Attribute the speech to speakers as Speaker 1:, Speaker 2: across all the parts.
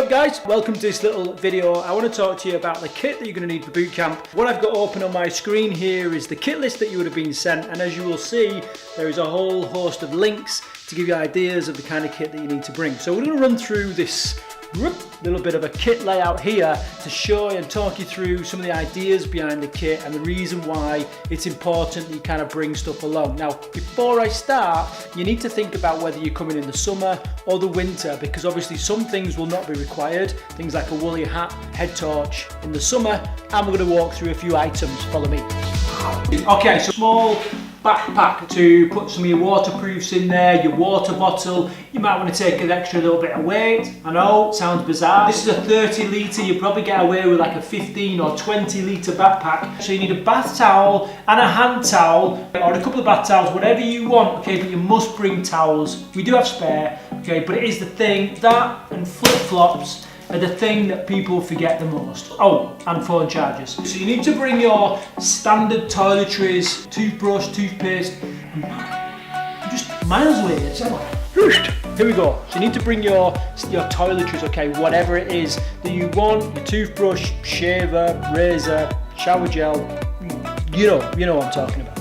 Speaker 1: up guys, welcome to this little video. I want to talk to you about the kit that you're going to need for boot camp. What I've got open on my screen here is the kit list that you would have been sent, and as you will see there is a whole host of links to give you ideas of the kind of kit that you need to bring. So we're going to run through this little bit of a kit layout here to show you and talk you through some of the ideas behind the kit and the reason why it's important that you kind of bring stuff along. Now before I start, you need to think about whether you're coming in the summer or the winter, because obviously some things will not be required, things like a woolly hat, head torch in the summer, and we're going to walk through a few items. Follow me. Okay, so small backpack to put some of your waterproofs in there, your water bottle. You might want to take an extra little bit of weight. I know, it sounds bizarre. This is a 30 litre, you probably get away with like a 15 or 20 litre backpack. So you need a bath towel and a hand towel, or a couple of bath towels, whatever you want, okay, but you must bring towels. We do have spare, okay, but it is the thing, that and flip-flops are the thing that people forget the most. Oh, and phone chargers. So you need to bring your standard toiletries, toothbrush, toothpaste, just miles away. Here we go. So you need to bring your toiletries, okay, whatever it is that you want, your toothbrush, shaver, razor, shower gel, you know what I'm talking about.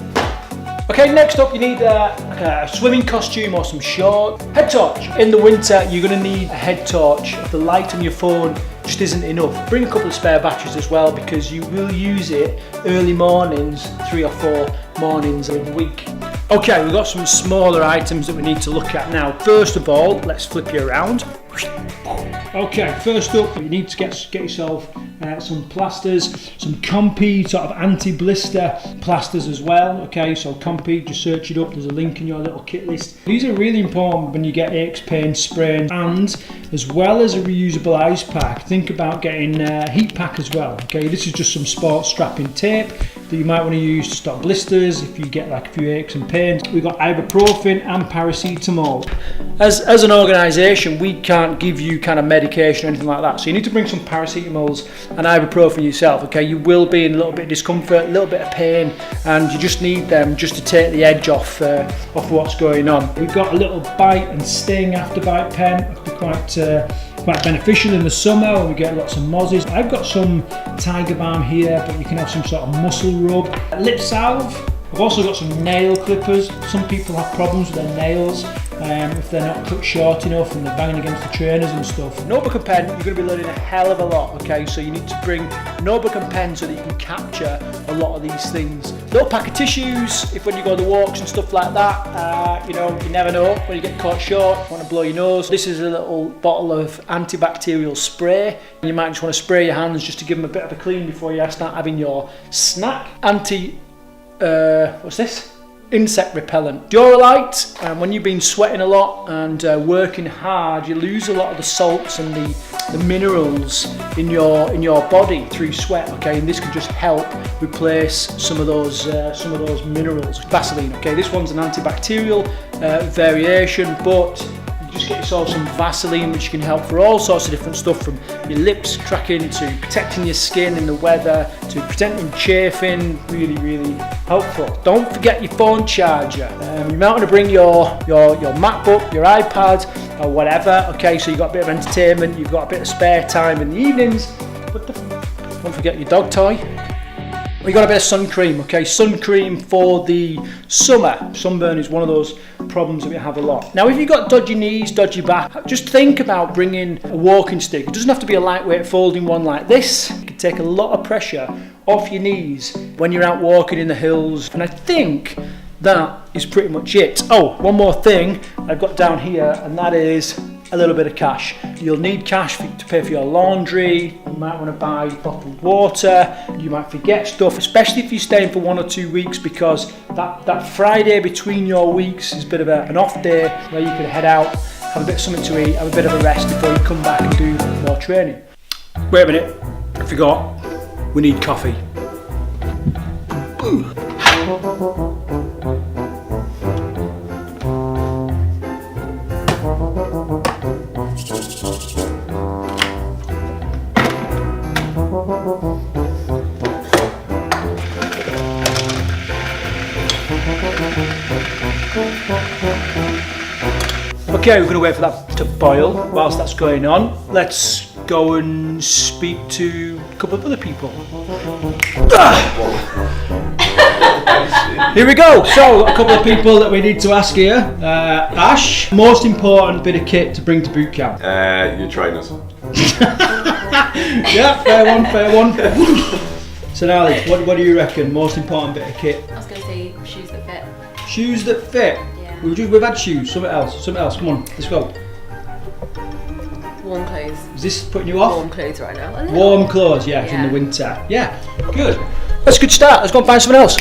Speaker 1: Okay, next up you need a swimming costume or some shorts. Head torch. In the winter you're going to need a head torch. If the light on your phone just isn't enough, bring a couple of spare batteries as well, because you will use it early mornings, 3 or 4 mornings in the week. Okay, we've got some smaller items that we need to look at now. First of all, let's flip you around. Okay, first up you need to get yourself some plasters, some Comfy sort of anti-blister plasters as well. Okay, so Comfy, just search it up, there's a link in your little kit list. These are really important when you get aches, pains, sprains, and as well as a reusable ice pack, think about getting a heat pack as well. Okay, this is just some sports strapping tape that you might want to use to stop blisters if you get like a few aches and pains. We've got ibuprofen and paracetamol. As an organisation, we can't give you kind of medication or anything like that, so you need to bring some paracetamols and ibuprofen yourself. Okay, you will be in a little bit of discomfort, a little bit of pain, and you just need them just to take the edge off what's going on. We've got a little bite and sting after bite pen. That could be quite beneficial in the summer when we get lots of mozzies. I've got some Tiger Balm here, but you can have some sort of muscle rub. Lip salve. I've also got some nail clippers. Some people have problems with their nails if they're not cut short enough and they're banging against the trainers and stuff. Notebook and pen, you're going to be learning a hell of a lot, okay? So you need to bring notebook and pen so that you can capture a lot of these things. Little pack of tissues, if when you go on the walks and stuff like that, you never know when you get caught short, you want to blow your nose. This is a little bottle of antibacterial spray. You might just want to spray your hands just to give them a bit of a clean before you start having your snack. What's this? Insect repellent. Duralite, when you've been sweating a lot and working hard, you lose a lot of the salts and the minerals in your body through sweat, okay, and this can just help replace some of those minerals. Vaseline, okay, this one's an antibacterial variation, but just get yourself some Vaseline, which can help for all sorts of different stuff, from your lips cracking to protecting your skin in the weather to protecting chafing. Really helpful. Don't forget your phone charger. You might want to bring your MacBook, your iPad, or whatever. Okay, so you've got a bit of entertainment, you've got a bit of spare time in the evenings, but don't forget your dog toy. We got a bit of sun cream, okay? Sun cream for the summer. Sunburn is one of those problems that we have a lot. Now, if you've got dodgy knees, dodgy back, just think about bringing a walking stick. It doesn't have to be a lightweight folding one like this. It can take a lot of pressure off your knees when you're out walking in the hills. And I think that is pretty much it. Oh, one more thing I've got down here, and that is a little bit of cash. You'll need cash to pay for your laundry. You might want to buy bottled water. You might forget stuff, especially if you're staying for 1 or 2 weeks, because that Friday between your weeks is a bit of an off day where you can head out, have a bit of something to eat, have a bit of a rest before you come back and do more training. Wait a minute, I forgot. We need coffee. Ooh. Okay, we're going to wait for that to boil. Whilst that's going on, let's go and speak to a couple of other people. Here we go. So a couple of people that we need to ask here. Ash, most important bit of kit to bring to boot camp?
Speaker 2: Your trainers.
Speaker 1: Yeah, fair one. So now, what do you reckon? Most important bit of kit?
Speaker 3: I was going to say shoes that fit.
Speaker 1: Shoes that fit.
Speaker 3: Yeah.
Speaker 1: We've had shoes. Something else. Come on, let's go.
Speaker 3: Warm clothes.
Speaker 1: Is this putting you off?
Speaker 3: Warm clothes right now.
Speaker 1: Warm clothes, yeah, in the winter. Yeah, good. That's a good start. Let's go and find something else.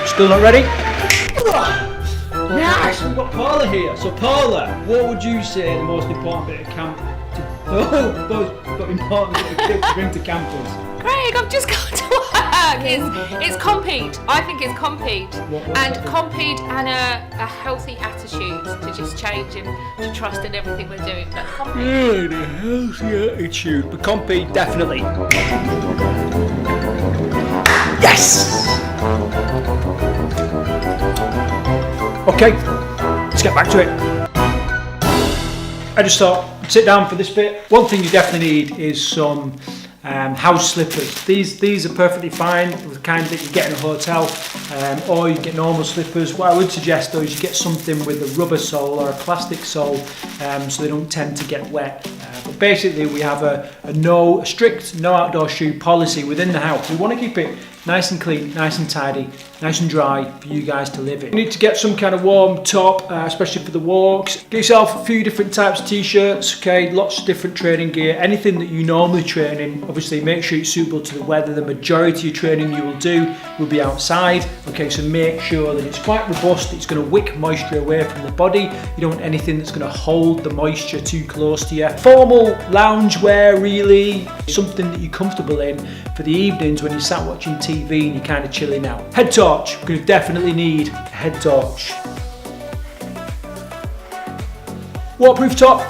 Speaker 1: Still not ready? Nice. We've got Paula here. So Paula, what would you say the most important bit of camp? Most important bit of kit to bring to campers?
Speaker 3: Craig, I've just got to work. It's compete. I think it's compete. Compete and a healthy attitude to just change and to trust in everything we're doing. But compete.
Speaker 1: Yeah, a healthy attitude. But compete, definitely. Yes! Okay, let's get back to it. I just thought, sit down for this bit. One thing you definitely need is some house slippers. These are perfectly fine, the kind that you get in a hotel, or you get normal slippers. What I would suggest though is you get something with a rubber sole or a plastic sole, so they don't tend to get wet. But basically we have a strict no outdoor shoe policy within the house. We want to keep it nice and clean, nice and tidy, nice and dry for you guys to live in. You need to get some kind of warm top, especially for the walks. Get yourself a few different types of t-shirts, okay, lots of different training gear, anything that you normally train in. Obviously make sure it's suitable to the weather. The majority of training you will do will be outside, okay, so make sure that it's quite robust, it's going to wick moisture away from the body. You don't want anything that's going to hold the moisture too close to you. Formal lounge wear, really, something that you're comfortable in for the evenings when you sat watching TV and you're kind of chilling out. Head torch, we're going to definitely need a head torch. Waterproof top,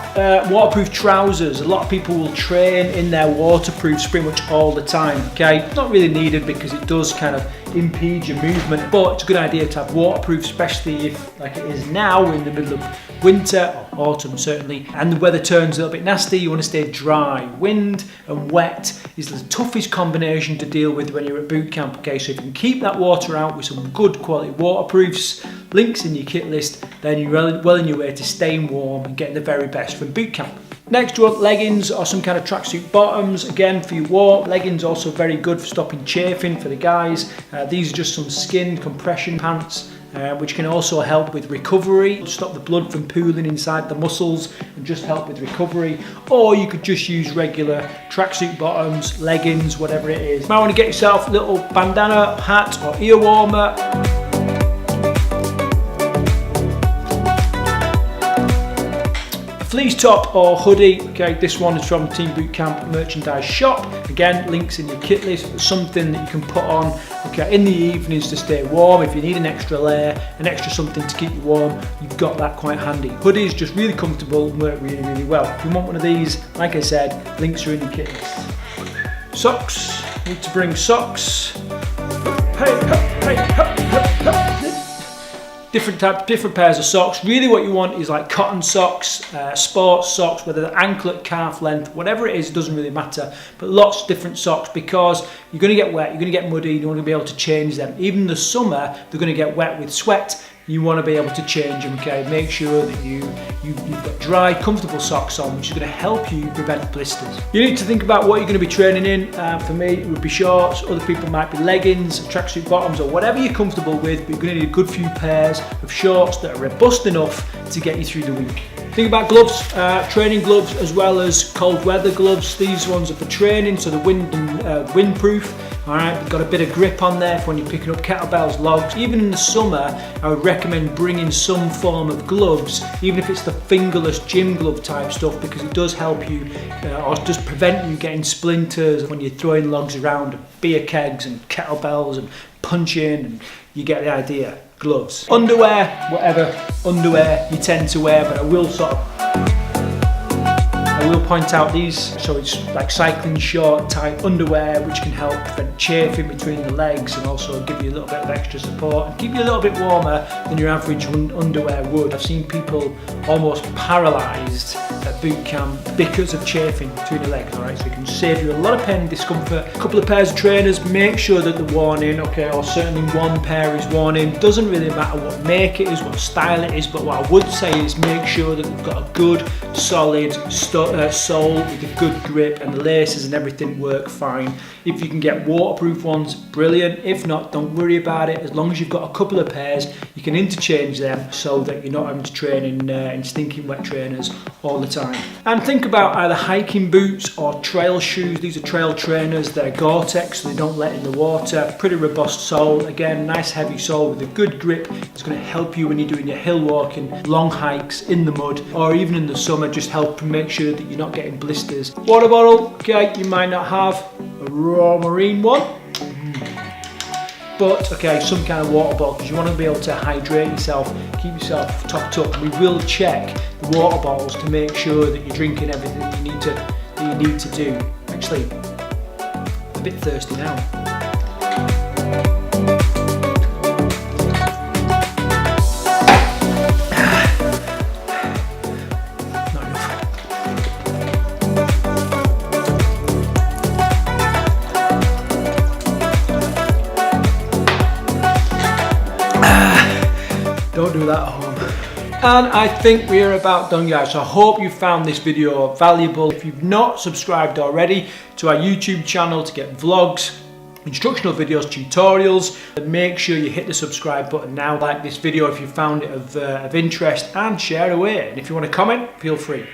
Speaker 1: waterproof trousers. A lot of people will train in their waterproofs pretty much all the time, okay? It's not really needed because it does kind of impede your movement, but it's a good idea to have waterproof, especially if, like it is now, in the middle of winter or autumn certainly, and the weather turns a little bit nasty. You want to stay dry. Wind and wet is the toughest combination to deal with when you're at boot camp, okay? So if you can keep that water out with some good quality waterproofs, links in your kit list, then you're well on your way to staying warm and getting the very best from boot camp. Next, you want leggings or some kind of tracksuit bottoms, again for your walk. Leggings also very good for stopping chafing for the guys. These are just some skin compression pants, which can also help with recovery, stop the blood from pooling inside the muscles and just help with recovery. Or you could just use regular tracksuit bottoms, leggings, whatever it is. You might want to get yourself a little bandana, hat or ear warmer. Fleece top or hoodie, okay, this one is from Team Bootcamp merchandise shop. Again, links in your kit list, but something that you can put on, okay, in the evenings to stay warm. If you need an extra layer, an extra something to keep you warm, you've got that quite handy. Hoodies just really comfortable and work really, really well. If you want one of these, like I said, links are in your kit list. Socks, need to bring socks. Different pairs of socks. Really what you want is like cotton socks, sports socks, whether they're anklet, calf length, whatever it is, it doesn't really matter. But lots of different socks because you're going to get wet, you're going to get muddy, you want to be able to change them. Even in the summer, they're going to get wet with sweat. You want to be able to change them, okay? Make sure that you've got dry, comfortable socks on, which is going to help you prevent blisters. You need to think about what you're going to be training in. For me, it would be shorts. Other people might be leggings, tracksuit bottoms, or whatever you're comfortable with, but you're going to need a good few pairs of shorts that are robust enough to get you through the week. Think about gloves, training gloves as well as cold weather gloves. These ones are for training, so they're windproof. All right, you've got a bit of grip on there for when you're picking up kettlebells, logs. Even in the summer, I would recommend bringing some form of gloves, even if it's the fingerless gym glove type stuff, because it does help you, or does prevent you getting splinters when you're throwing logs around, beer kegs and kettlebells and punching, and you get the idea. Gloves. Underwear, whatever underwear you tend to wear, but I will point out these, so it's like cycling short type underwear, which can help prevent chafing between the legs and also give you a little bit of extra support and keep you a little bit warmer than your average underwear would. I've seen people almost paralysed at boot camp because of chafing between your legs, alright? So it can save you a lot of pain and discomfort. A couple of pairs of trainers, make sure that they're worn in, okay, or certainly one pair is worn in. Doesn't really matter what make it is, what style it is, but what I would say is make sure that they've got a good, solid sole with a good grip and the laces and everything work fine. If you can get waterproof ones, brilliant. If not, don't worry about it. As long as you've got a couple of pairs, you can interchange them so that you're not having to train in stinking wet trainers all the time. And think about either hiking boots or trail shoes. These are trail trainers. They're Gore-Tex, so they don't let in the water. Pretty robust sole. Again, nice heavy sole with a good grip. It's going to help you when you're doing your hill walking, long hikes in the mud, or even in the summer, just help make sure that you're not getting blisters. Water bottle, okay, you might not have a raw marine one, but okay, some kind of water bottle, because you want to be able to hydrate yourself, keep yourself topped up. We will check the water bottles to make sure that you're drinking everything that you need to do. Actually, I'm a bit thirsty now. Don't do that at home. And I think we are about done, guys. So I hope you found this video valuable. If you've not subscribed already to our YouTube channel to get vlogs, instructional videos, tutorials, make sure you hit the subscribe button now. Like this video if you found it of interest, and share away. And if you want to comment, feel free.